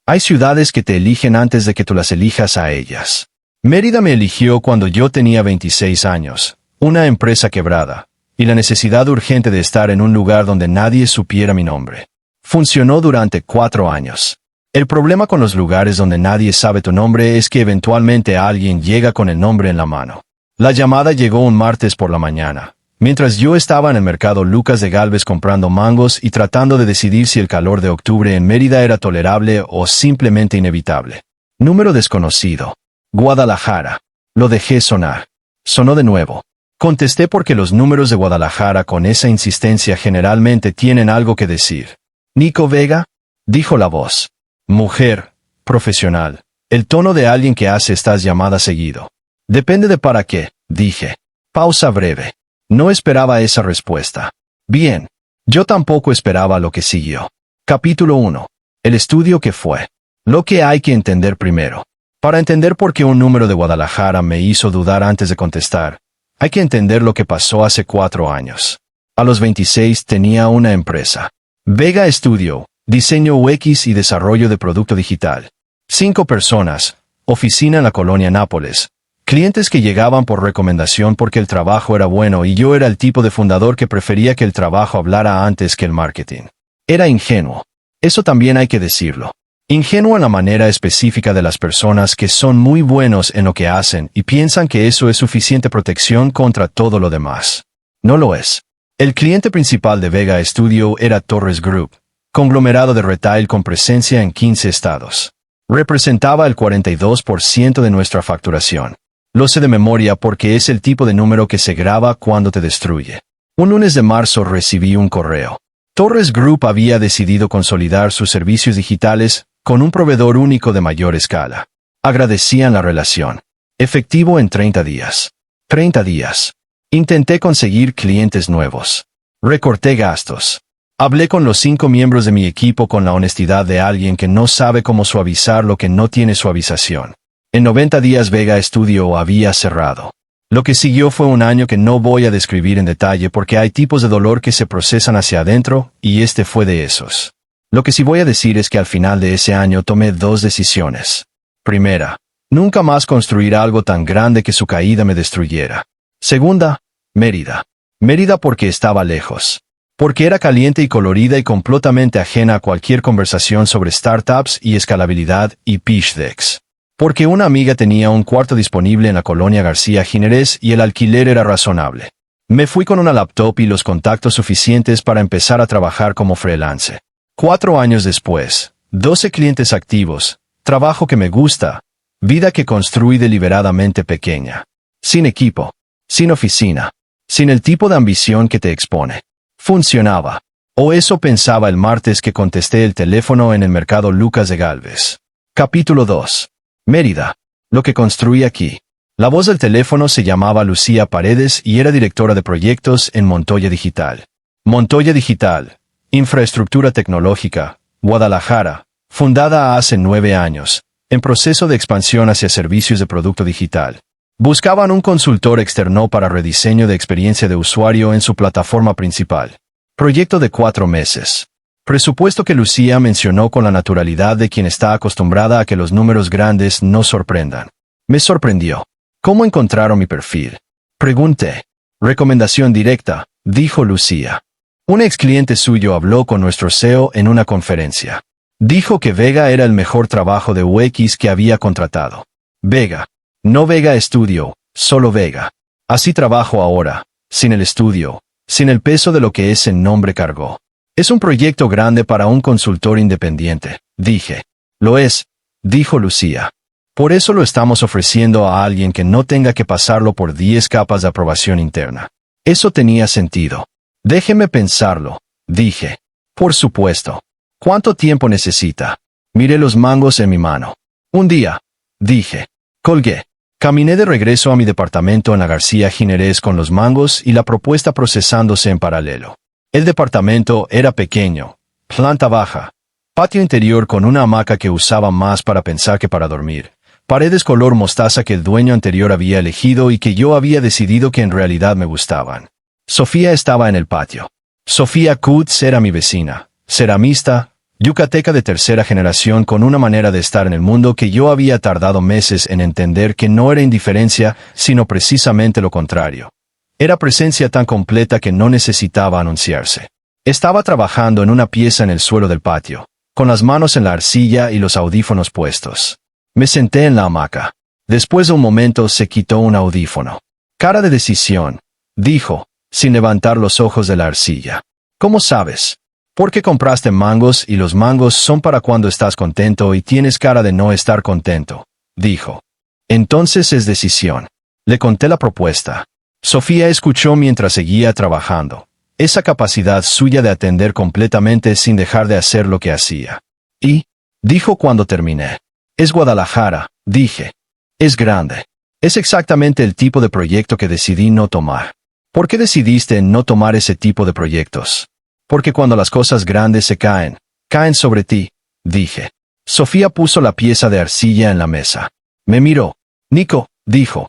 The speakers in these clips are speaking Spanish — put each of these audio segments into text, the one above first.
Hay ciudades que te eligen antes de que tú las elijas a ellas. Mérida me eligió cuando yo tenía 26 años, una empresa quebrada, y la necesidad urgente de estar en un lugar donde nadie supiera mi nombre. Funcionó durante 4 años. El problema con los lugares donde nadie sabe tu nombre es que eventualmente alguien llega con el nombre en la mano. La llamada llegó un martes por la mañana, mientras yo estaba en el mercado Lucas de Gálvez comprando mangos y tratando de decidir si el calor de octubre en Mérida era tolerable o simplemente inevitable. Número desconocido. Guadalajara. Lo dejé sonar. Sonó de nuevo. Contesté porque los números de Guadalajara con esa insistencia generalmente tienen algo que decir. ¿Nico Vega? Dijo la voz. Mujer, profesional, el tono de alguien que hace estas llamadas seguido. Depende de para qué, dije. Pausa breve. No esperaba esa respuesta. Bien. Yo tampoco esperaba lo que siguió. Capítulo 1. El estudio que fue. Lo que hay que entender primero. Para entender por qué un número de Guadalajara me hizo dudar antes de contestar, hay que entender lo que pasó hace 4 años. A los 26 tenía una empresa. Vega Studio. Diseño UX y desarrollo de producto digital. 5 personas. Oficina en la colonia Nápoles. Clientes que llegaban por recomendación porque el trabajo era bueno y yo era el tipo de fundador que prefería que el trabajo hablara antes que el marketing. Era ingenuo. Eso también hay que decirlo. Ingenuo en la manera específica de las personas que son muy buenos en lo que hacen y piensan que eso es suficiente protección contra todo lo demás. No lo es. El cliente principal de Vega Studio era Torres Group, conglomerado de retail con presencia en 15 estados. Representaba el 42% de nuestra facturación. Lo sé de memoria porque es el tipo de número que se graba cuando te destruye. Un lunes de marzo recibí un correo. Torres Group había decidido consolidar sus servicios digitales con un proveedor único de mayor escala. Agradecían la relación. Efectivo en 30 días. 30 días. Intenté conseguir clientes nuevos. Recorté gastos. Hablé con los 5 miembros de mi equipo con la honestidad de alguien que no sabe cómo suavizar lo que no tiene suavización. En 90 días Vega Studio había cerrado. Lo que siguió fue un año que no voy a describir en detalle porque hay tipos de dolor que se procesan hacia adentro, y este fue de esos. Lo que sí voy a decir es que al final de ese año tomé 2 decisiones. Primera, nunca más construir algo tan grande que su caída me destruyera. Segunda, Mérida. Mérida porque estaba lejos. Porque era caliente y colorida y completamente ajena a cualquier conversación sobre startups y escalabilidad y pitch decks. Porque una amiga tenía un cuarto disponible en la colonia García Ginerés y el alquiler era razonable. Me fui con una laptop y los contactos suficientes para empezar a trabajar como freelance. 4 años después, 12 clientes activos, trabajo que me gusta, vida que construí deliberadamente pequeña. Sin equipo, sin oficina, sin el tipo de ambición que te expone. Funcionaba. O eso pensaba el martes que contesté el teléfono en el mercado Lucas de Gálvez. Capítulo 2. Mérida. Lo que construí aquí. La voz del teléfono se llamaba Lucía Paredes y era directora de proyectos en Montoya Digital. Montoya Digital. Infraestructura tecnológica. Guadalajara. Fundada hace 9 años. En proceso de expansión hacia servicios de producto digital. Buscaban un consultor externo para rediseño de experiencia de usuario en su plataforma principal. Proyecto de 4 meses. Presupuesto que Lucía mencionó con la naturalidad de quien está acostumbrada a que los números grandes no sorprendan. Me sorprendió. ¿Cómo encontraron mi perfil? Pregunté. Recomendación directa, dijo Lucía. Un ex cliente suyo habló con nuestro CEO en una conferencia. Dijo que Vega era el mejor trabajo de UX que había contratado. Vega. No Vega Studio, solo Vega. Así trabajo ahora, sin el estudio, sin el peso de lo que ese nombre cargó. Es un proyecto grande para un consultor independiente, dije. Lo es, dijo Lucía. Por eso lo estamos ofreciendo a alguien que no tenga que pasarlo por 10 capas de aprobación interna. Eso tenía sentido. Déjeme pensarlo, dije. Por supuesto. ¿Cuánto tiempo necesita? Miré los mangos en mi mano. Un día, dije. Colgué. Caminé de regreso a mi departamento en la García Ginerés con los mangos y la propuesta procesándose en paralelo. El departamento era pequeño, planta baja, patio interior con una hamaca que usaba más para pensar que para dormir, paredes color mostaza que el dueño anterior había elegido y que yo había decidido que en realidad me gustaban. Sofía estaba en el patio. Sofía Kutz era mi vecina, ceramista, yucateca de tercera generación con una manera de estar en el mundo que yo había tardado meses en entender que no era indiferencia, sino precisamente lo contrario. Era presencia tan completa que no necesitaba anunciarse. Estaba trabajando en una pieza en el suelo del patio, con las manos en la arcilla y los audífonos puestos. Me senté en la hamaca. Después de un momento se quitó un audífono. Cara de decisión, dijo, sin levantar los ojos de la arcilla. ¿Cómo sabes? Porque compraste mangos y los mangos son para cuando estás contento y tienes cara de no estar contento, dijo. Entonces es decisión. Le conté la propuesta. Sofía escuchó mientras seguía trabajando. Esa capacidad suya de atender completamente sin dejar de hacer lo que hacía. Y, dijo cuando terminé. Es Guadalajara, dije. Es grande. Es exactamente el tipo de proyecto que decidí no tomar. ¿Por qué decidiste no tomar ese tipo de proyectos? Porque cuando las cosas grandes se caen, caen sobre ti, dije. Sofía puso la pieza de arcilla en la mesa. Me miró. Nico, dijo.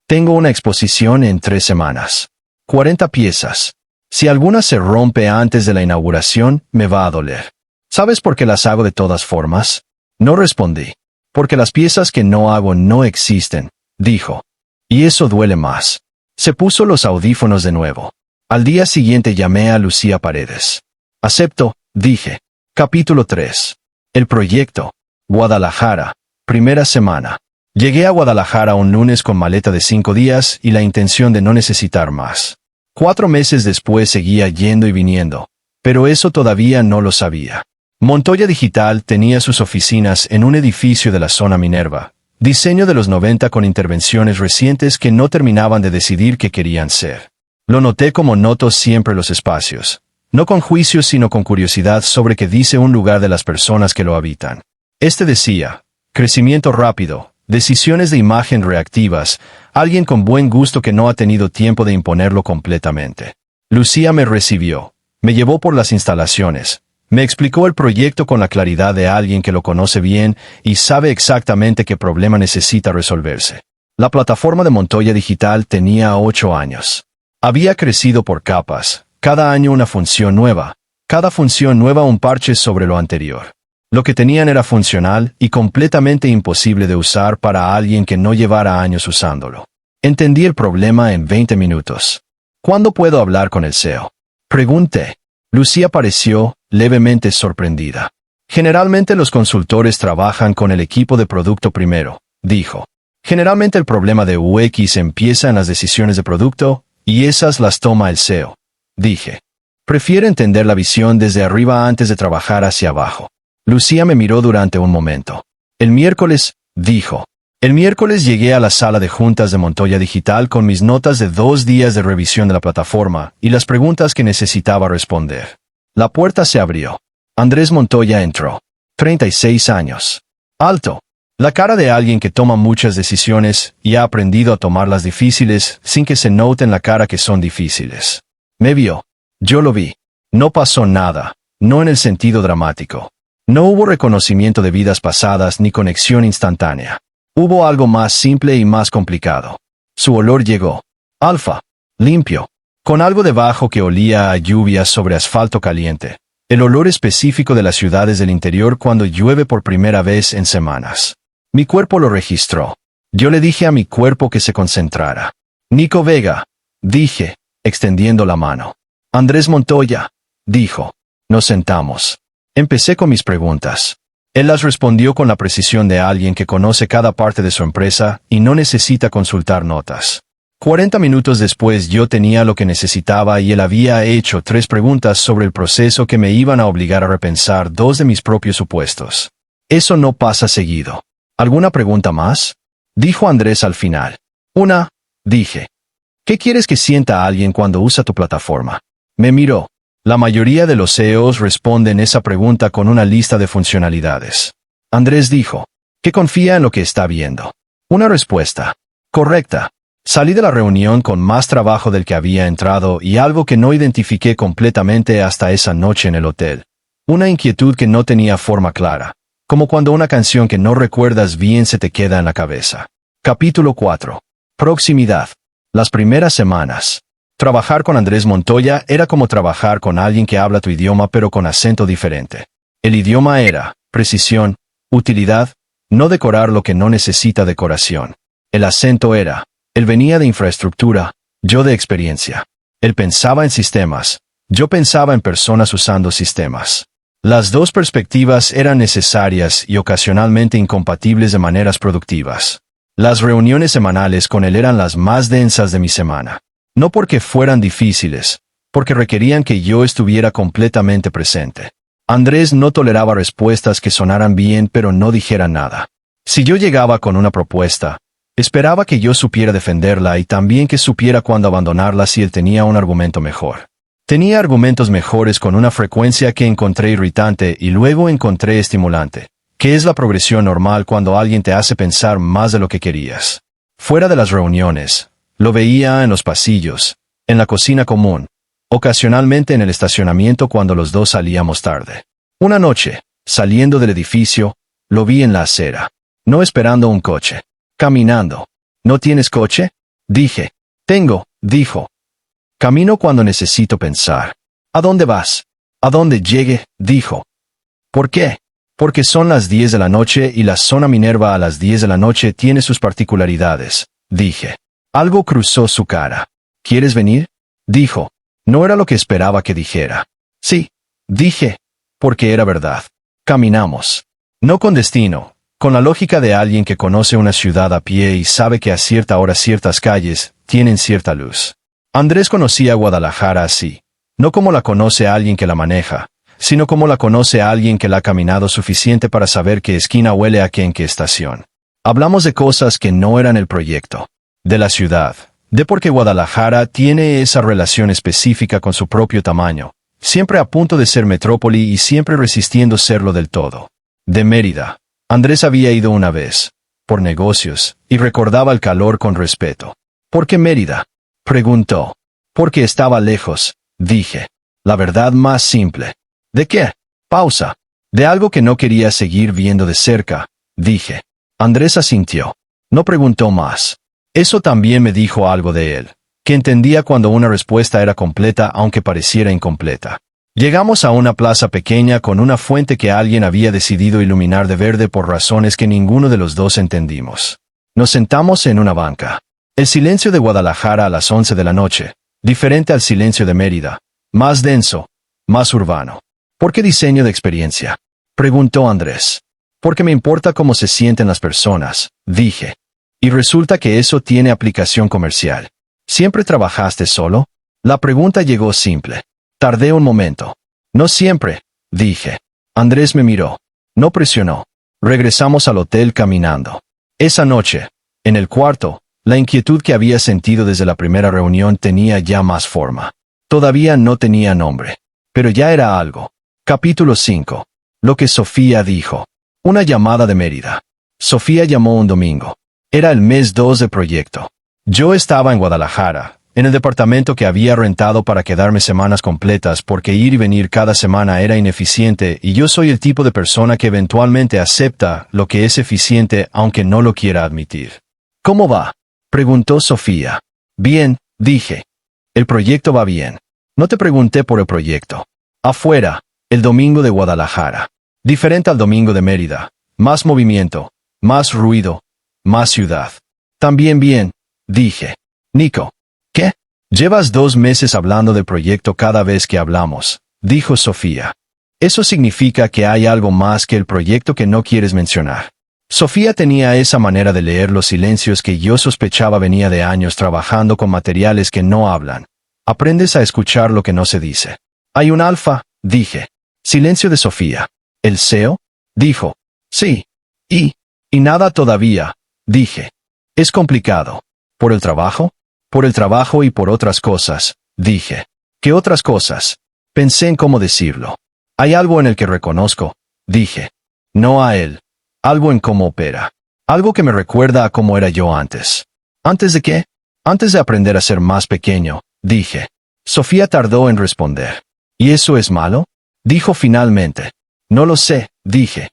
Tengo una exposición en 3 semanas. 40 piezas. Si alguna se rompe antes de la inauguración, me va a doler. ¿Sabes por qué las hago de todas formas? No respondí. Porque las piezas que no hago no existen, dijo. Y eso duele más. Se puso los audífonos de nuevo. Al día siguiente llamé a Lucía Paredes. Acepto, dije. Capítulo 3. El proyecto. Guadalajara. Primera semana. Llegué a Guadalajara un lunes con maleta de 5 días y la intención de no necesitar más. 4 meses después seguía yendo y viniendo, pero eso todavía no lo sabía. Montoya Digital tenía sus oficinas en un edificio de la zona Minerva, diseño de los 90 con intervenciones recientes que no terminaban de decidir qué querían ser. Lo noté como noto siempre los espacios, no con juicios sino con curiosidad sobre qué dice un lugar de las personas que lo habitan. Este decía, crecimiento rápido, decisiones de imagen reactivas, alguien con buen gusto que no ha tenido tiempo de imponerlo completamente. Lucía me recibió, me llevó por las instalaciones, me explicó el proyecto con la claridad de alguien que lo conoce bien y sabe exactamente qué problema necesita resolverse. La plataforma de Montoya Digital tenía 8 años. Había crecido por capas, cada año una función nueva, cada función nueva un parche sobre lo anterior. Lo que tenían era funcional y completamente imposible de usar para alguien que no llevara años usándolo. Entendí el problema en 20 minutos. ¿Cuándo puedo hablar con el CEO? Pregunté. Lucía pareció levemente sorprendida. Generalmente los consultores trabajan con el equipo de producto primero, dijo. Generalmente el problema de UX empieza en las decisiones de producto, y esas las toma el CEO. Dije. Prefiero entender la visión desde arriba antes de trabajar hacia abajo. Lucía me miró durante un momento. El miércoles, dijo. El miércoles llegué a la sala de juntas de Montoya Digital con mis notas de 2 días de revisión de la plataforma y las preguntas que necesitaba responder. La puerta se abrió. Andrés Montoya entró. 36 años. Alto. La cara de alguien que toma muchas decisiones y ha aprendido a tomarlas difíciles sin que se note en la cara que son difíciles. Me vio. Yo lo vi. No pasó nada, no en el sentido dramático. No hubo reconocimiento de vidas pasadas ni conexión instantánea. Hubo algo más simple y más complicado. Su olor llegó. Alfa. Limpio. Con algo debajo que olía a lluvia sobre asfalto caliente. El olor específico de las ciudades del interior cuando llueve por primera vez en semanas. Mi cuerpo lo registró. Yo le dije a mi cuerpo que se concentrara. Nico Vega, dije, extendiendo la mano. Andrés Montoya, dijo. Nos sentamos. Empecé con mis preguntas. Él las respondió con la precisión de alguien que conoce cada parte de su empresa y no necesita consultar notas. 40 minutos después yo tenía lo que necesitaba y él había hecho 3 preguntas sobre el proceso que me iban a obligar a repensar 2 de mis propios supuestos. Eso no pasa seguido. ¿Alguna pregunta más? Dijo Andrés al final. Una, dije. ¿Qué quieres que sienta alguien cuando usa tu plataforma? Me miró. La mayoría de los CEOs responden esa pregunta con una lista de funcionalidades. Andrés dijo, que confía en lo que está viendo. Una respuesta. Correcta. Salí de la reunión con más trabajo del que había entrado y algo que no identifiqué completamente hasta esa noche en el hotel. Una inquietud que no tenía forma clara. Como cuando una canción que no recuerdas bien se te queda en la cabeza. Capítulo 4. Proximidad. Las primeras semanas. Trabajar con Andrés Montoya era como trabajar con alguien que habla tu idioma pero con acento diferente. El idioma era precisión, utilidad, no decorar lo que no necesita decoración. El acento era, él venía de infraestructura, yo de experiencia. Él pensaba en sistemas, yo pensaba en personas usando sistemas. Las dos perspectivas eran necesarias y ocasionalmente incompatibles de maneras productivas. Las reuniones semanales con él eran las más densas de mi semana. No porque fueran difíciles, porque requerían que yo estuviera completamente presente. Andrés no toleraba respuestas que sonaran bien pero no dijeran nada. Si yo llegaba con una propuesta, esperaba que yo supiera defenderla y también que supiera cuándo abandonarla si él tenía un argumento mejor. Tenía argumentos mejores con una frecuencia que encontré irritante y luego encontré estimulante, que es la progresión normal cuando alguien te hace pensar más de lo que querías. Fuera de las reuniones, lo veía en los pasillos, en la cocina común, ocasionalmente en el estacionamiento cuando los dos salíamos tarde. Una noche, saliendo del edificio, lo vi en la acera, no esperando un coche, caminando. ¿No tienes coche? Dije. Tengo, dijo. Camino cuando necesito pensar. ¿A dónde vas? A donde llegue, dijo. ¿Por qué? Porque son las 10 de la noche y la zona Minerva a las 10 de la noche tiene sus particularidades, dije. Algo cruzó su cara. ¿Quieres venir? Dijo. No era lo que esperaba que dijera. Sí, dije, porque era verdad. Caminamos. No con destino, con la lógica de alguien que conoce una ciudad a pie y sabe que a cierta hora ciertas calles tienen cierta luz. Andrés conocía Guadalajara así, no como la conoce alguien que la maneja, sino como la conoce alguien que la ha caminado suficiente para saber qué esquina huele a qué en qué estación. Hablamos de cosas que no eran el proyecto, de la ciudad, de por qué Guadalajara tiene esa relación específica con su propio tamaño, siempre a punto de ser metrópoli y siempre resistiendo serlo del todo. De Mérida. Andrés había ido una vez, por negocios, y recordaba el calor con respeto. ¿Por qué Mérida? Preguntó. Porque estaba lejos, dije. La verdad más simple. ¿De qué? Pausa. De algo que no quería seguir viendo de cerca, dije. Andrés asintió. No preguntó más. Eso también me dijo algo de él, que entendía cuando una respuesta era completa aunque pareciera incompleta. Llegamos a una plaza pequeña con una fuente que alguien había decidido iluminar de verde por razones que ninguno de los dos entendimos. Nos sentamos en una banca. El silencio de Guadalajara a las 11 de la noche, diferente al silencio de Mérida, más denso, más urbano. ¿Por qué diseño de experiencia? Preguntó Andrés. Porque me importa cómo se sienten las personas, dije. Y resulta que eso tiene aplicación comercial. ¿Siempre trabajaste solo? La pregunta llegó simple. Tardé un momento. No siempre, dije. Andrés me miró. No presionó. Regresamos al hotel caminando. Esa noche, en el cuarto, la inquietud que había sentido desde la primera reunión tenía ya más forma. Todavía no tenía nombre. Pero ya era algo. Capítulo 5. Lo que Sofía dijo. Una llamada de Mérida. Sofía llamó un domingo. Era el mes 2 de proyecto. Yo estaba en Guadalajara, en el departamento que había rentado para quedarme semanas completas porque ir y venir cada semana era ineficiente y yo soy el tipo de persona que eventualmente acepta lo que es eficiente aunque no lo quiera admitir. ¿Cómo va? Preguntó Sofía. Bien, dije. El proyecto va bien. No te pregunté por el proyecto. Afuera, el domingo de Guadalajara. Diferente al domingo de Mérida. Más movimiento, más ruido, más ciudad. También bien, dije. Nico. ¿Qué? Llevas 2 meses hablando del proyecto cada vez que hablamos, dijo Sofía. Eso significa que hay algo más que el proyecto que no quieres mencionar. Sofía tenía esa manera de leer los silencios que yo sospechaba venía de años trabajando con materiales que no hablan. Aprendes a escuchar lo que no se dice. Hay un alfa, dije. Silencio de Sofía. ¿El SEO? Dijo. Sí. Y nada todavía, dije. Es complicado. ¿Por el trabajo? Por el trabajo y por otras cosas, dije. ¿Qué otras cosas? Pensé en cómo decirlo. Hay algo en el que reconozco, dije. No a él. Algo en cómo opera. Algo que me recuerda a cómo era yo antes. ¿Antes de qué? Antes de aprender a ser más pequeño, dije. Sofía tardó en responder. ¿Y eso es malo? Dijo finalmente. No lo sé, dije.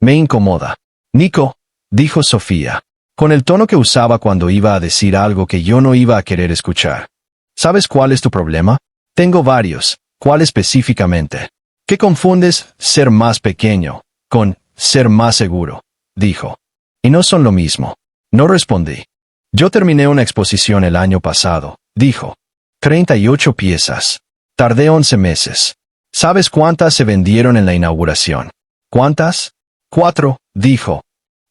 Me incomoda. Nico, dijo Sofía, con el tono que usaba cuando iba a decir algo que yo no iba a querer escuchar. ¿Sabes cuál es tu problema? Tengo varios. ¿Cuál específicamente? ¿Qué confundes ser más pequeño con ser más seguro? Dijo. Y no son lo mismo. No respondí. Yo terminé una exposición el año pasado, dijo. 38 piezas. Tardé 11 meses. ¿Sabes cuántas se vendieron en la inauguración? ¿Cuántas? 4, dijo.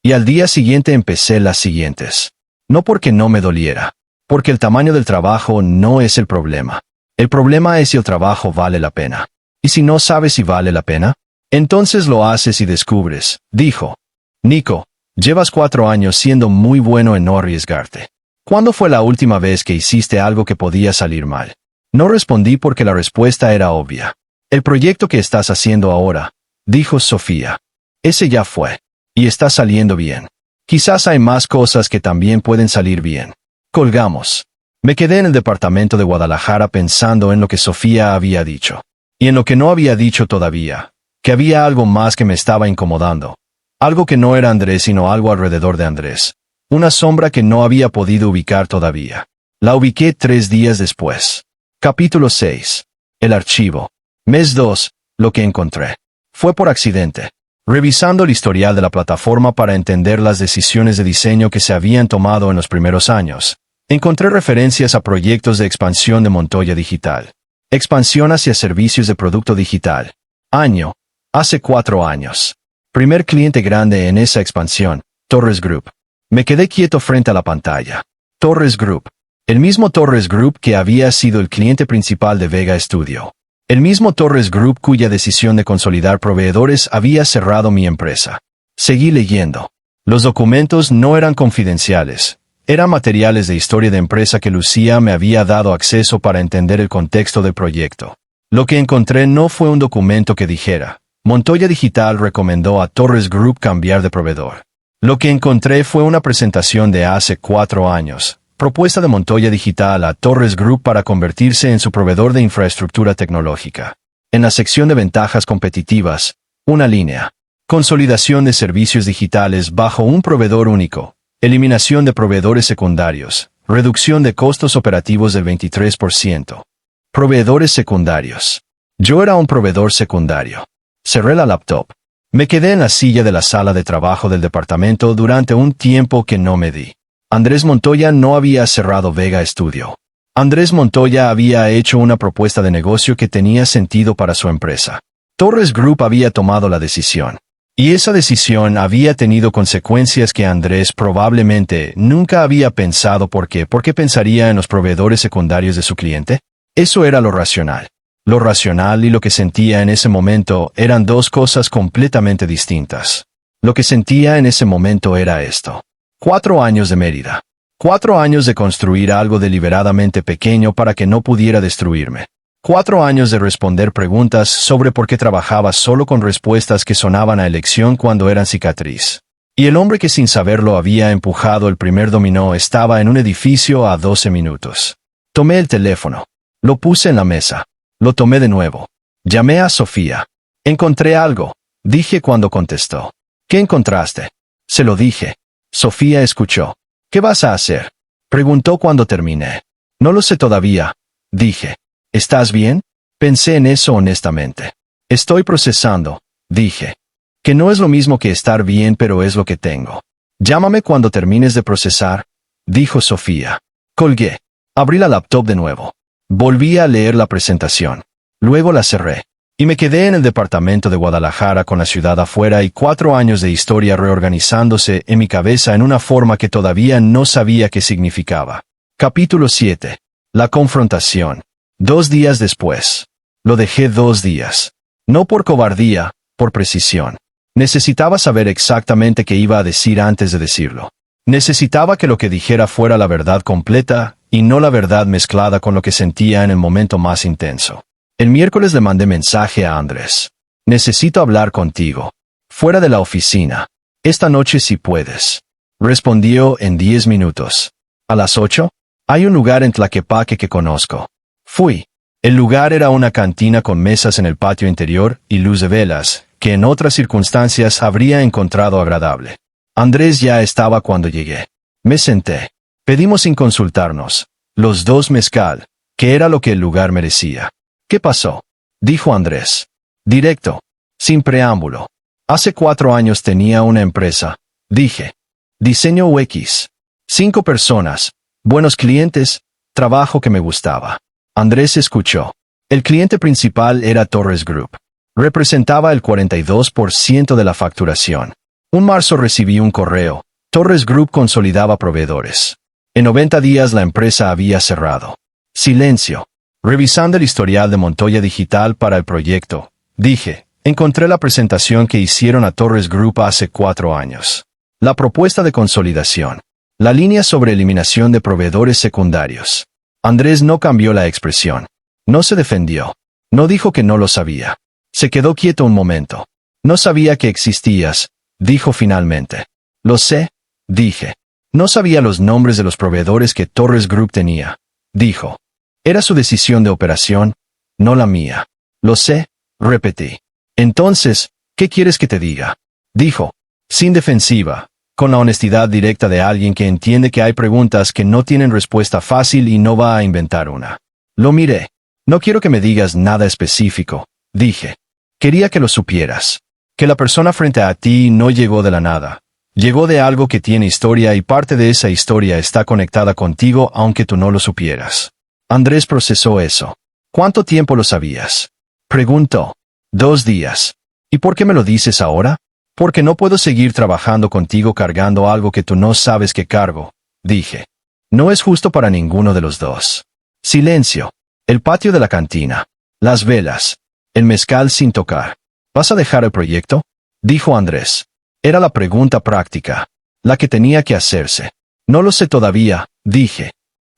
Y al día siguiente empecé las siguientes. No porque no me doliera. Porque el tamaño del trabajo no es el problema. El problema es si el trabajo vale la pena. ¿Y si no sabes si vale la pena? Entonces lo haces y descubres, dijo. Nico, llevas 4 años siendo muy bueno en no arriesgarte. ¿Cuándo fue la última vez que hiciste algo que podía salir mal? No respondí porque la respuesta era obvia. El proyecto que estás haciendo ahora, dijo Sofía. Ese ya fue. Y está saliendo bien. Quizás hay más cosas que también pueden salir bien. Colgamos. Me quedé en el departamento de Guadalajara pensando en lo que Sofía había dicho. Y en lo que no había dicho todavía. Que había algo más que me estaba incomodando. Algo que no era Andrés sino algo alrededor de Andrés. Una sombra que no había podido ubicar todavía. La ubiqué 3 días después. Capítulo 6. El archivo. Mes 2. Lo que encontré. Fue por accidente. Revisando el historial de la plataforma para entender las decisiones de diseño que se habían tomado en los primeros años, encontré referencias a proyectos de expansión de Montoya Digital. Expansión hacia servicios de producto digital. Año. Hace 4 años. Primer cliente grande en esa expansión, Torres Group. Me quedé quieto frente a la pantalla. Torres Group. El mismo Torres Group que había sido el cliente principal de Vega Studio. El mismo Torres Group cuya decisión de consolidar proveedores había cerrado mi empresa. Seguí leyendo. Los documentos no eran confidenciales. Eran materiales de historia de empresa que Lucía me había dado acceso para entender el contexto del proyecto. Lo que encontré no fue un documento que dijera, Montoya Digital recomendó a Torres Group cambiar de proveedor. Lo que encontré fue una presentación de hace 4 años, propuesta de Montoya Digital a Torres Group para convertirse en su proveedor de infraestructura tecnológica. En la sección de ventajas competitivas, una línea. Consolidación de servicios digitales bajo un proveedor único. Eliminación de proveedores secundarios. Reducción de costos operativos del 23%. Proveedores secundarios. Yo era un proveedor secundario. Cerré la laptop. Me quedé en la silla de la sala de trabajo del departamento durante un tiempo que no me di. Andrés Montoya no había cerrado Vega Studio. Andrés Montoya había hecho una propuesta de negocio que tenía sentido para su empresa. Torres Group había tomado la decisión. Y esa decisión había tenido consecuencias que Andrés probablemente nunca había pensado ¿por qué pensaría en los proveedores secundarios de su cliente? Eso era lo racional. Lo racional y lo que sentía en ese momento eran 2 cosas completamente distintas. Lo que sentía en ese momento era esto. 4 años de Mérida. 4 años de construir algo deliberadamente pequeño para que no pudiera destruirme. 4 años de responder preguntas sobre por qué trabajaba solo con respuestas que sonaban a elección cuando eran cicatriz. Y el hombre que sin saberlo había empujado el primer dominó estaba en un edificio a 12 minutos. Tomé el teléfono. Lo puse en la mesa. Lo tomé de nuevo. Llamé a Sofía. Encontré algo, dije cuando contestó. ¿Qué encontraste? Se lo dije. Sofía escuchó. ¿Qué vas a hacer? Preguntó cuando terminé. No lo sé todavía, dije. ¿Estás bien? Pensé en eso honestamente. Estoy procesando, dije. Que no es lo mismo que estar bien, pero es lo que tengo. Llámame cuando termines de procesar, dijo Sofía. Colgué. Abrí la laptop de nuevo. Volví a leer la presentación. Luego la cerré. Y me quedé en el departamento de Guadalajara con la ciudad afuera y 4 años de historia reorganizándose en mi cabeza en una forma que todavía no sabía qué significaba. Capítulo 7. La confrontación. 2 días después. Lo dejé 2 días. No por cobardía, por precisión. Necesitaba saber exactamente qué iba a decir antes de decirlo. Necesitaba que lo que dijera fuera la verdad completa, y no la verdad mezclada con lo que sentía en el momento más intenso. El miércoles le mandé mensaje a Andrés. Necesito hablar contigo. Fuera de la oficina. Esta noche si puedes. Respondió en 10 minutos. ¿A las 8? Hay un lugar en Tlaquepaque que conozco. Fui. El lugar era una cantina con mesas en el patio interior y luz de velas, que en otras circunstancias habría encontrado agradable. Andrés ya estaba cuando llegué. Me senté. Pedimos sin consultarnos. Los 2 mezcal, que era lo que el lugar merecía. ¿Qué pasó? Dijo Andrés. Directo. Sin preámbulo. Hace 4 años tenía una empresa. Dije. Diseño UX. 5 personas. Buenos clientes. Trabajo que me gustaba. Andrés escuchó. El cliente principal era Torres Group. Representaba el 42% de la facturación. En marzo recibí un correo. Torres Group consolidaba proveedores. En 90 días la empresa había cerrado. Silencio. Revisando el historial de Montoya Digital para el proyecto, dije, encontré la presentación que hicieron a Torres Group hace 4 años. La propuesta de consolidación. La línea sobre eliminación de proveedores secundarios. Andrés no cambió la expresión. No se defendió. No dijo que no lo sabía. Se quedó quieto un momento. No sabía que existías, dijo finalmente. Lo sé, dije. No sabía los nombres de los proveedores que Torres Group tenía, dijo. Era su decisión de operación, no la mía. Lo sé, repetí. Entonces, ¿qué quieres que te diga? Dijo, sin defensiva, con la honestidad directa de alguien que entiende que hay preguntas que no tienen respuesta fácil y no va a inventar una. Lo miré. No quiero que me digas nada específico, dije. Quería que lo supieras. Que la persona frente a ti no llegó de la nada. Llegó de algo que tiene historia y parte de esa historia está conectada contigo aunque tú no lo supieras. Andrés procesó eso. ¿Cuánto tiempo lo sabías? Preguntó. 2 días. ¿Y por qué me lo dices ahora? Porque no puedo seguir trabajando contigo cargando algo que tú no sabes que cargo, dije. No es justo para ninguno de los dos. Silencio. El patio de la cantina. Las velas. El mezcal sin tocar. ¿Vas a dejar el proyecto? Dijo Andrés. Era la pregunta práctica. La que tenía que hacerse. No lo sé todavía, dije.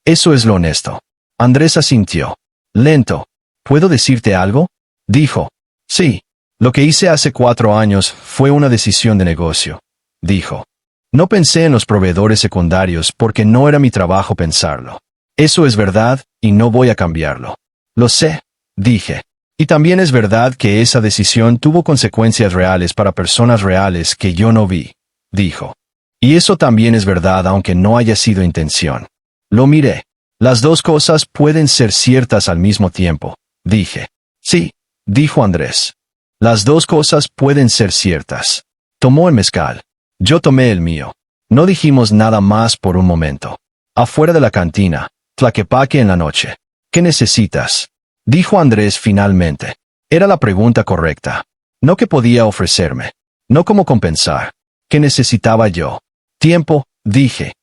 Eso es lo honesto. Andrés asintió. Lento. ¿Puedo decirte algo? Dijo. Sí. Lo que hice hace 4 años fue una decisión de negocio. Dijo. No pensé en los proveedores secundarios porque no era mi trabajo pensarlo. Eso es verdad, y no voy a cambiarlo. Lo sé, dije. Y también es verdad que esa decisión tuvo consecuencias reales para personas reales que yo no vi, dijo. Y eso también es verdad aunque no haya sido intención. Lo miré. Las 2 cosas pueden ser ciertas al mismo tiempo, dije. Sí, dijo Andrés. Las 2 cosas pueden ser ciertas. Tomó el mezcal. Yo tomé el mío. No dijimos nada más por un momento. Afuera de la cantina, Tlaquepaque en la noche. ¿Qué necesitas? Dijo Andrés finalmente. Era la pregunta correcta. No qué podía ofrecerme. No cómo compensar. ¿Qué necesitaba yo? Tiempo, dije.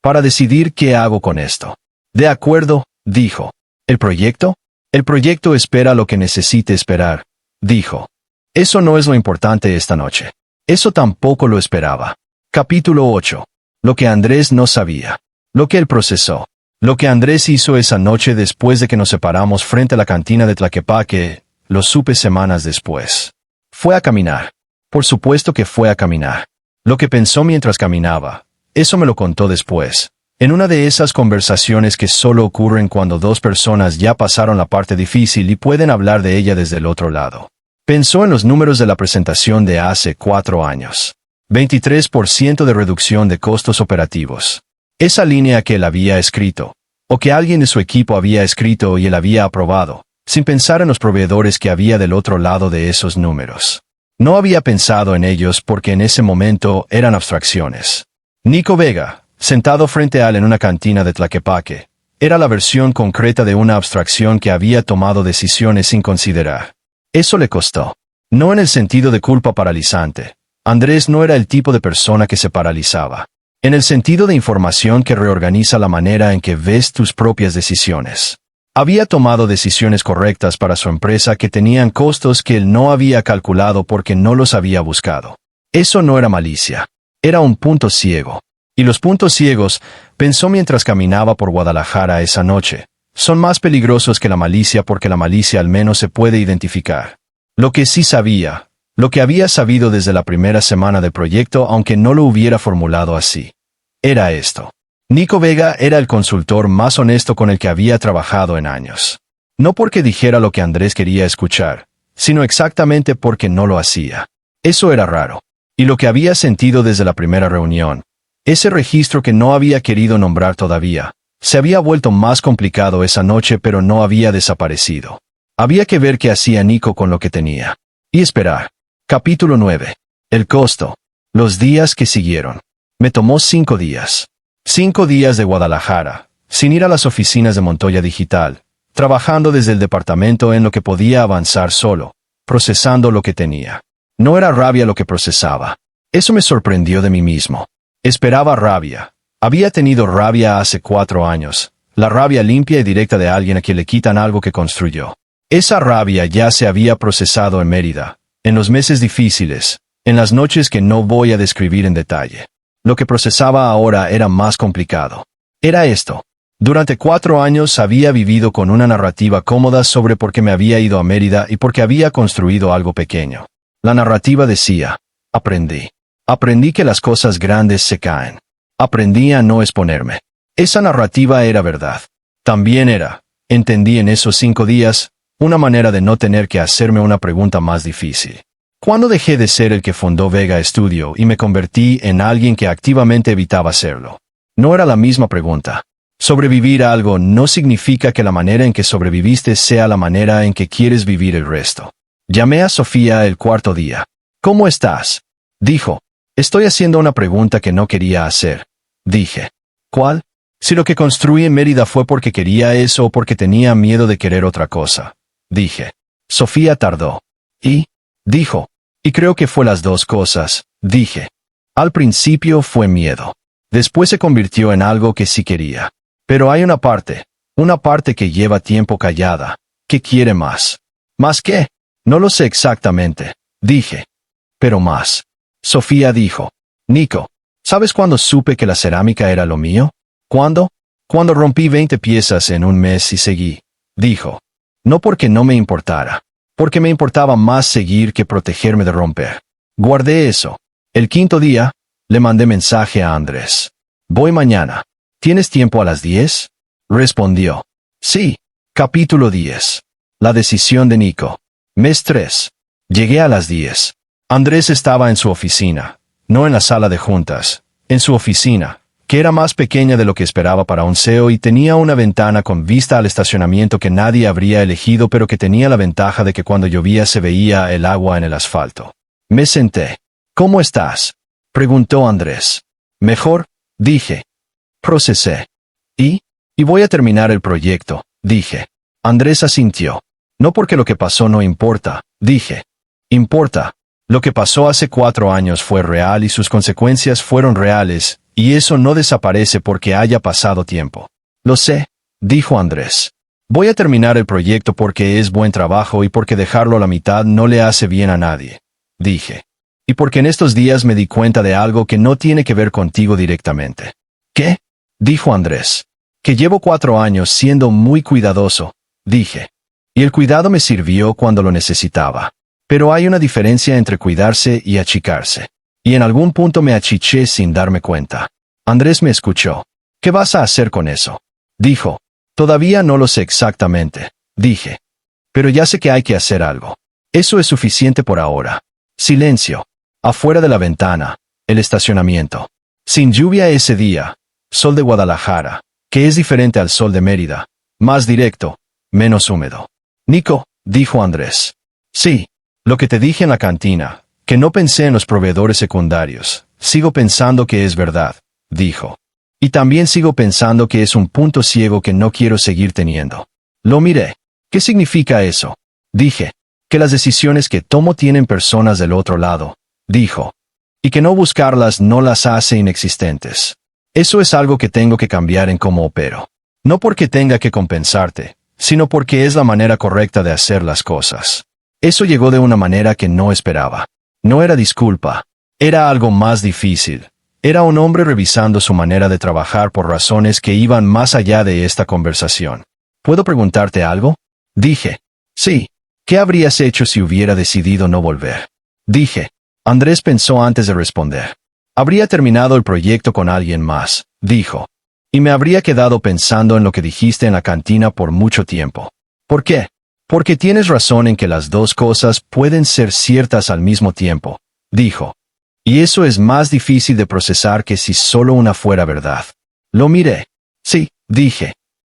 Para decidir qué hago con esto. De acuerdo, dijo. ¿El proyecto? El proyecto espera lo que necesite esperar, dijo. Eso no es lo importante esta noche. Eso tampoco lo esperaba. Capítulo 8. Lo que Andrés no sabía. Lo que él procesó. Lo que Andrés hizo esa noche después de que nos separamos frente a la cantina de Tlaquepaque, lo supe semanas después. Fue a caminar. Por supuesto que fue a caminar. Lo que pensó mientras caminaba, eso me lo contó después. En una de esas conversaciones que solo ocurren cuando 2 personas ya pasaron la parte difícil y pueden hablar de ella desde el otro lado. Pensó en los números de la presentación de hace 4 años. 23% de reducción de costos operativos. Esa línea que él había escrito, o que alguien de su equipo había escrito y él había aprobado, sin pensar en los proveedores que había del otro lado de esos números. No había pensado en ellos porque en ese momento eran abstracciones. Nico Vega, sentado frente a él en una cantina de Tlaquepaque, era la versión concreta de una abstracción que había tomado decisiones sin considerar. Eso le costó. No en el sentido de culpa paralizante. Andrés no era el tipo de persona que se paralizaba. En el sentido de información que reorganiza la manera en que ves tus propias decisiones. Había tomado decisiones correctas para su empresa que tenían costos que él no había calculado porque no los había buscado. Eso no era malicia. Era un punto ciego. Y los puntos ciegos, pensó mientras caminaba por Guadalajara esa noche, son más peligrosos que la malicia porque la malicia al menos se puede identificar. Lo que sí sabía, lo que había sabido desde la primera semana del proyecto aunque no lo hubiera formulado así, era esto. Nico Vega era el consultor más honesto con el que había trabajado en años. No porque dijera lo que Andrés quería escuchar, sino exactamente porque no lo hacía. Eso era raro. Y lo que había sentido desde la primera reunión, ese registro que no había querido nombrar todavía, se había vuelto más complicado esa noche pero no había desaparecido. Había que ver qué hacía Nico con lo que tenía. Y esperar. Capítulo 9. El costo. Los días que siguieron. Me tomó 5 días. 5 días de Guadalajara, sin ir a las oficinas de Montoya Digital, trabajando desde el departamento en lo que podía avanzar solo, procesando lo que tenía. No era rabia lo que procesaba. Eso me sorprendió de mí mismo. Esperaba rabia. Había tenido rabia hace 4 años, la rabia limpia y directa de alguien a quien le quitan algo que construyó. Esa rabia ya se había procesado en Mérida, en los meses difíciles, en las noches que no voy a describir en detalle. Lo que procesaba ahora era más complicado. Era esto. Durante 4 años había vivido con una narrativa cómoda sobre por qué me había ido a Mérida y por qué había construido algo pequeño. La narrativa decía, aprendí. Aprendí que las cosas grandes se caen. Aprendí a no exponerme. Esa narrativa era verdad. También entendí en esos 5 días, una manera de no tener que hacerme una pregunta más difícil. ¿Cuándo dejé de ser el que fundó Vega Studio y me convertí en alguien que activamente evitaba hacerlo? No era la misma pregunta. Sobrevivir a algo no significa que la manera en que sobreviviste sea la manera en que quieres vivir el resto. Llamé a Sofía el 4.º día. ¿Cómo estás? Dijo. Estoy haciendo una pregunta que no quería hacer. Dije. ¿Cuál? Si lo que construí en Mérida fue porque quería eso o porque tenía miedo de querer otra cosa. Dije. Sofía tardó. ¿Y? Dijo. Y creo que fue las 2 cosas, dije. Al principio fue miedo. Después se convirtió en algo que sí quería. Pero hay una parte que lleva tiempo callada, que quiere más. ¿Más qué? No lo sé exactamente, dije. Pero más. Sofía dijo. Nico, ¿sabes cuándo supe que la cerámica era lo mío? ¿Cuándo? Cuando rompí 20 piezas en un mes y seguí. Dijo. No porque no me importara. Porque me importaba más seguir que protegerme de romper. Guardé eso. El 5.º día, le mandé mensaje a Andrés. Voy mañana. ¿Tienes tiempo a las 10? Respondió. Sí. Capítulo 10. La decisión de Nico. Mes 3. Llegué a las 10. Andrés estaba en su oficina, no en la sala de juntas, en su oficina, que era más pequeña de lo que esperaba para un CEO y tenía una ventana con vista al estacionamiento que nadie habría elegido pero que tenía la ventaja de que cuando llovía se veía el agua en el asfalto. Me senté. ¿Cómo estás? Preguntó Andrés. Mejor, dije. Procesé. Y voy a terminar el proyecto, dije. Andrés asintió. No porque lo que pasó no importa, dije. Importa. Lo que pasó hace 4 años fue real y sus consecuencias fueron reales, y eso no desaparece porque haya pasado tiempo. Lo sé, dijo Andrés. Voy a terminar el proyecto porque es buen trabajo y porque dejarlo a la mitad no le hace bien a nadie, dije. Y porque en estos días me di cuenta de algo que no tiene que ver contigo directamente. ¿Qué? Dijo Andrés. Que llevo 4 años siendo muy cuidadoso, dije. Y el cuidado me sirvió cuando lo necesitaba. Pero hay una diferencia entre cuidarse y achicarse. Y en algún punto me achiché sin darme cuenta. Andrés me escuchó. ¿Qué vas a hacer con eso? Dijo. Todavía no lo sé exactamente, dije. Pero ya sé que hay que hacer algo. Eso es suficiente por ahora. Silencio. Afuera de la ventana, el estacionamiento. Sin lluvia ese día. Sol de Guadalajara, que es diferente al sol de Mérida. Más directo, menos húmedo. Nico, dijo Andrés. Sí. Lo que te dije en la cantina, que no pensé en los proveedores secundarios, sigo pensando que es verdad, dijo. Y también sigo pensando que es un punto ciego que no quiero seguir teniendo. Lo miré. ¿Qué significa eso? Dije. Que las decisiones que tomo tienen personas del otro lado, dijo. Y que no buscarlas no las hace inexistentes. Eso es algo que tengo que cambiar en cómo opero. No porque tenga que compensarte, sino porque es la manera correcta de hacer las cosas. Eso llegó de una manera que no esperaba. No era disculpa. Era algo más difícil. Era un hombre revisando su manera de trabajar por razones que iban más allá de esta conversación. ¿Puedo preguntarte algo? Dije. Sí. ¿Qué habrías hecho si hubiera decidido no volver? Dije. Andrés pensó antes de responder. Habría terminado el proyecto con alguien más, dijo. Y me habría quedado pensando en lo que dijiste en la cantina por mucho tiempo. ¿Por qué? Porque tienes razón en que las 2 cosas pueden ser ciertas al mismo tiempo, dijo. Y eso es más difícil de procesar que si solo una fuera verdad. Lo miré. Sí, dije.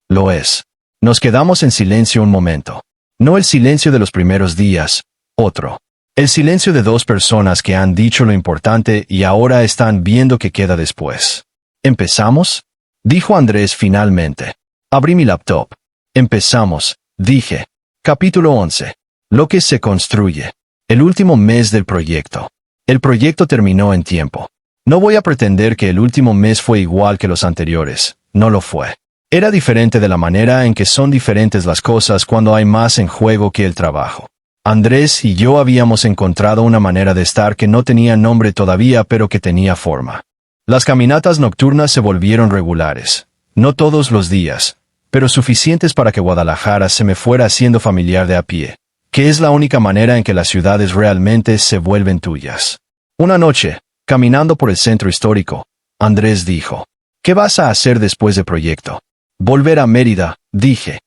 Lo es. Nos quedamos en silencio un momento. No el silencio de los primeros días, otro. El silencio de dos personas que han dicho lo importante y ahora están viendo qué queda después. ¿Empezamos?, dijo Andrés finalmente. Abrí mi laptop. Empezamos, dije. Capítulo 11. Lo que se construye. El último mes del proyecto. El proyecto terminó en tiempo. No voy a pretender que el último mes fue igual que los anteriores. No lo fue. Era diferente de la manera en que son diferentes las cosas cuando hay más en juego que el trabajo. Andrés y yo habíamos encontrado una manera de estar que no tenía nombre todavía, pero que tenía forma. Las caminatas nocturnas se volvieron regulares. No todos los días, pero suficientes para que Guadalajara se me fuera haciendo familiar de a pie, que es la única manera en que las ciudades realmente se vuelven tuyas. Una noche, caminando por el centro histórico, Andrés dijo: ¿qué vas a hacer después del proyecto? Volver a Mérida, dije.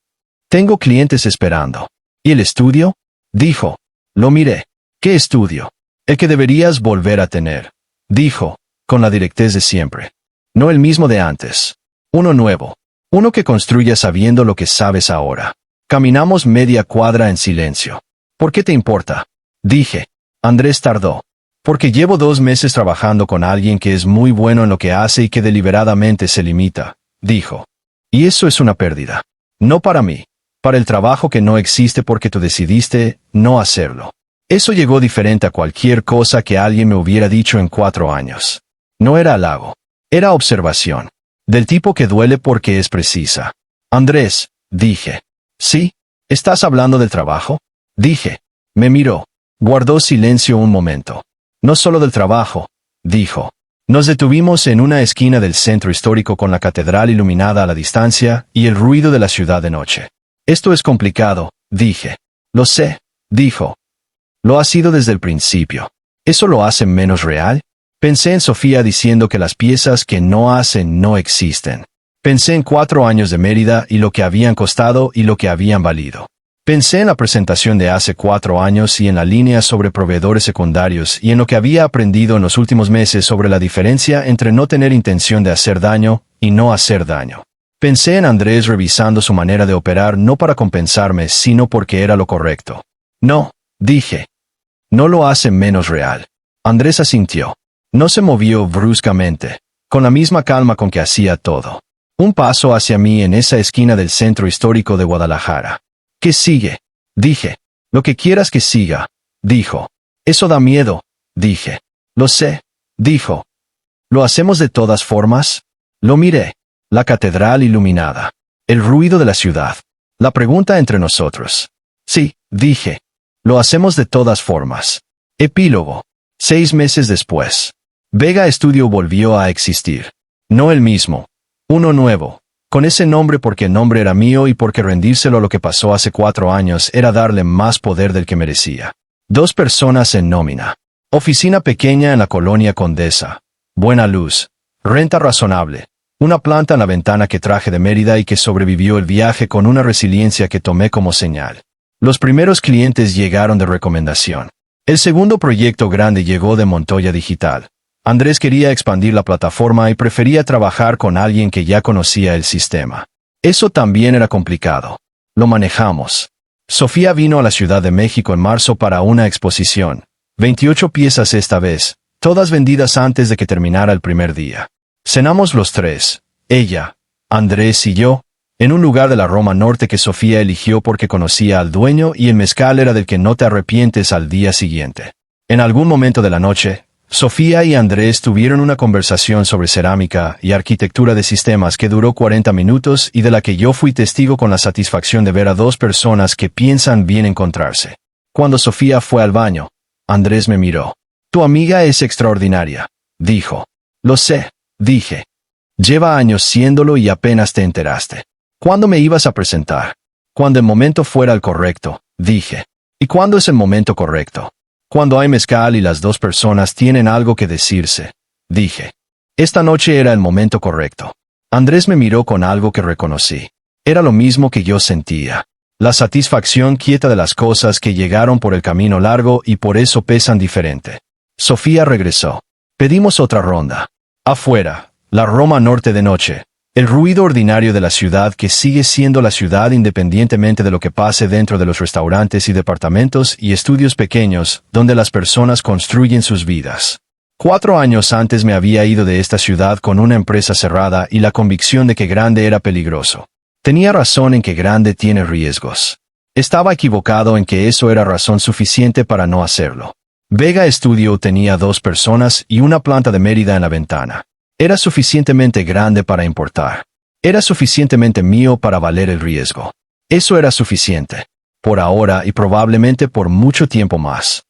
Tengo clientes esperando. ¿Y el estudio? Dijo. Lo miré. ¿Qué estudio? El que deberías volver a tener, dijo, con la directez de siempre. No el mismo de antes. Uno nuevo. Uno que construya sabiendo lo que sabes ahora. Caminamos media cuadra en silencio. ¿Por qué te importa? Dije. Andrés tardó. Porque llevo 2 meses trabajando con alguien que es muy bueno en lo que hace y que deliberadamente se limita, dijo. Y eso es una pérdida. No para mí. Para el trabajo que no existe porque tú decidiste no hacerlo. Eso llegó diferente a cualquier cosa que alguien me hubiera dicho en 4 años. No era halago. Era observación. Del tipo que duele porque es precisa. Andrés, dije. ¿Sí? ¿Estás hablando del trabajo? Dije. Me miró. Guardó silencio un momento. No solo del trabajo, dijo. Nos detuvimos en una esquina del centro histórico con la catedral iluminada a la distancia y el ruido de la ciudad de noche. Esto es complicado, dije. Lo sé, dijo. Lo ha sido desde el principio. ¿Eso lo hace menos real? Pensé en Sofía diciendo que las piezas que no hacen no existen. Pensé en 4 años de Mérida y lo que habían costado y lo que habían valido. Pensé en la presentación de hace 4 años y en la línea sobre proveedores secundarios y en lo que había aprendido en los últimos meses sobre la diferencia entre no tener intención de hacer daño y no hacer daño. Pensé en Andrés revisando su manera de operar no para compensarme, sino porque era lo correcto. No, dije. No lo hace menos real. Andrés asintió. No se movió bruscamente, con la misma calma con que hacía todo. Un paso hacia mí en esa esquina del centro histórico de Guadalajara. ¿Qué sigue? Dije. Lo que quieras que siga, dijo. Eso da miedo, dije. Lo sé, dijo. ¿Lo hacemos de todas formas? Lo miré. La catedral iluminada. El ruido de la ciudad. La pregunta entre nosotros. Sí, dije. Lo hacemos de todas formas. Epílogo. 6 meses después. Vega Studio volvió a existir. No el mismo. Uno nuevo. Con ese nombre porque el nombre era mío y porque rendírselo a lo que pasó hace 4 años era darle más poder del que merecía. 2 personas en nómina. Oficina pequeña en la colonia Condesa. Buena luz. Renta razonable. Una planta en la ventana que traje de Mérida y que sobrevivió el viaje con una resiliencia que tomé como señal. Los primeros clientes llegaron de recomendación. El segundo proyecto grande llegó de Montoya Digital. Andrés quería expandir la plataforma y prefería trabajar con alguien que ya conocía el sistema. Eso también era complicado. Lo manejamos. Sofía vino a la Ciudad de México en marzo para una exposición. 28 piezas esta vez, todas vendidas antes de que terminara el primer día. Cenamos los 3, ella, Andrés y yo, en un lugar de la Roma Norte que Sofía eligió porque conocía al dueño y el mezcal era del que no te arrepientes al día siguiente. En algún momento de la noche, Sofía y Andrés tuvieron una conversación sobre cerámica y arquitectura de sistemas que duró 40 minutos y de la que yo fui testigo con la satisfacción de ver a 2 personas que piensan bien encontrarse. Cuando Sofía fue al baño, Andrés me miró. Tu amiga es extraordinaria, dijo. Lo sé, dije. Lleva años siéndolo y apenas te enteraste. ¿Cuándo me ibas a presentar? Cuando el momento fuera el correcto, dije. ¿Y cuándo es el momento correcto? Cuando hay mezcal y las 2 personas tienen algo que decirse, dije. Esta noche era el momento correcto. Andrés me miró con algo que reconocí. Era lo mismo que yo sentía. La satisfacción quieta de las cosas que llegaron por el camino largo y por eso pesan diferente. Sofía regresó. Pedimos otra ronda. Afuera, la Roma Norte de noche. El ruido ordinario de la ciudad que sigue siendo la ciudad independientemente de lo que pase dentro de los restaurantes y departamentos y estudios pequeños donde las personas construyen sus vidas. 4 años antes me había ido de esta ciudad con una empresa cerrada y la convicción de que grande era peligroso. Tenía razón en que grande tiene riesgos. Estaba equivocado en que eso era razón suficiente para no hacerlo. Vega Studio tenía 2 personas y una planta de Mérida en la ventana. Era suficientemente grande para importar. Era suficientemente mío para valer el riesgo. Eso era suficiente. Por ahora y probablemente por mucho tiempo más.